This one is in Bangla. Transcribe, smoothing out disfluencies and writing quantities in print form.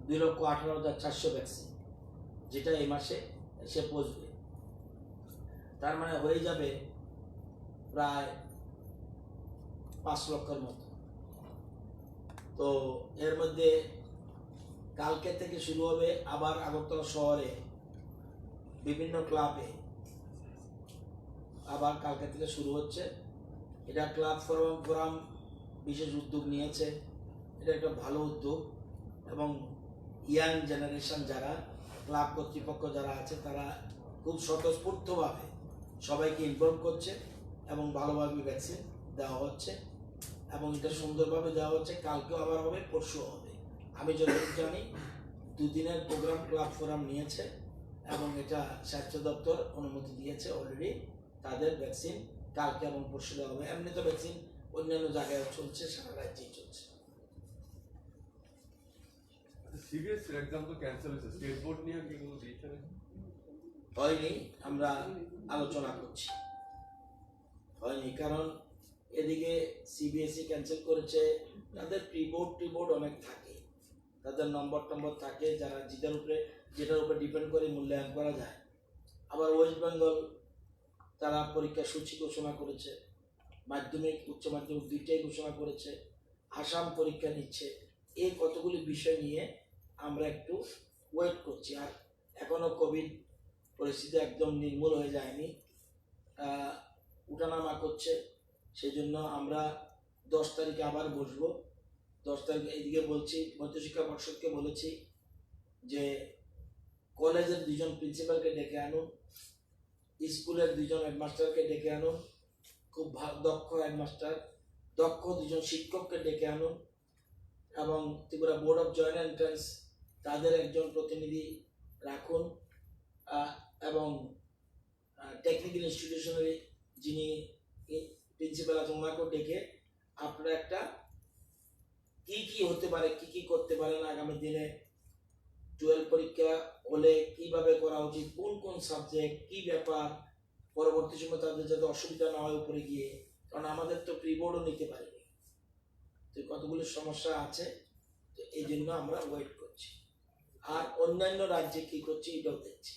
2,18,400 ভ্যাকসিন, যেটা এই মাসে এসে পৌঁছবে। তার মানে হয়ে যাবে প্রায় 5 লক্ষের মতো। তো এর মধ্যে কালকে থেকে শুরু হবে আবার আগরতলা শহরে বিভিন্ন ক্লাবে, আবার কালকে থেকে শুরু হচ্ছে। এটা ক্লাব ফোরাম বিশেষ উদ্যোগ নিয়েছে। এটা একটা ভালো উদ্যোগ, এবং ইয়াং জেনারেশন যারা ক্লাব কর্তৃপক্ষ যারা আছে তারা খুব স্বতঃস্ফূর্তভাবে সবাইকে ইনভলভ করছে এবং ভালোভাবে ভ্যাকসিন দেওয়া হচ্ছে, এবং এটা সুন্দরভাবে দেওয়া হচ্ছে। কালকেও আবার হবে, পরশু হবে। আমি যতটুকু জানি 2 দিনের প্রোগ্রাম ক্লাব ফোরাম নিয়েছে, এবং এটা স্বাস্থ্য দপ্তর অনুমতি দিয়েছে অলরেডি। তাদের ভ্যাকসিন কালকে এবং পরশু দেওয়া হবে। এমনি তো ভ্যাকসিন অন্যান্য জায়গায় চলছে, সারা রাজ্যেই চলছে। সিবিএসসির এক্সাম তো ক্যান্সেল হয়েছে, স্টেট বোর্ড নিয়ে কি কোনো ডিসিশন হয়নি? আমরা আলোচনা করছি। হয়নি কারণ এদিকে সিবিএসই ক্যান্সেল করেছে। তাদের প্রিবোর্ড অনেক থাকে, তাদের নম্বর থাকে, যারা যেটার উপরে ডিপেন্ড করে মূল্যায়ন করা যায়। আবার ওয়েস্ট বেঙ্গল তারা পরীক্ষার সূচি ঘোষণা করেছে, মাধ্যমিক উচ্চ মাধ্যমিক দুইটাই ঘোষণা করেছে। আসাম পরীক্ষা নিচ্ছে। এই কতগুলি বিষয় নিয়ে আমরা একটু ওয়েট করছি। আর এখনো কোভিড পরিস্থিতি একদম নির্মূল হয়ে যায়নি, উঠানামা করছে। সেই জন্য আমরা 10 তারিখে আবার বসবো। 10 তারিখে এইদিকে বলছি, মধ্যশিক্ষা পর্ষদকে বলেছি যে কলেজের 2জন প্রিন্সিপালকে ডেকে আনুন, স্কুলের 2জন হেডমাস্টারকে ডেকে আনুন, খুব দক্ষ হেডমাস্টার, দক্ষ 2জন শিক্ষককে ডেকে আনুন, এবং Tripura board of joint entrance তাদের একজন প্রতিনিধি রাখুন, এবং টেকনিক্যাল ইনস্টিটিউশনের যিনি প্রিন্সিপাল আছেন ওনাকেও ডেকে আপনারা একটা কি হতে পারে, কি করতে পারেন আগামী দিনে, 12 পরীক্ষা হলে কিভাবে করা উচিত, কোন সাবজেক্ট, কি ব্যাপার, পরবর্তী সময় তাদের যাতে অসুবিধা না হয় উপরে গিয়ে, কারণ আমাদের তো প্রিবোর্ডও নিতে পারিনি। তো কতগুলো সমস্যা আছে, তো এই জন্য আমরা ওয়েট করছি। আর অন্যান্য রাজ্যে কি করছি এটাও দেখছি।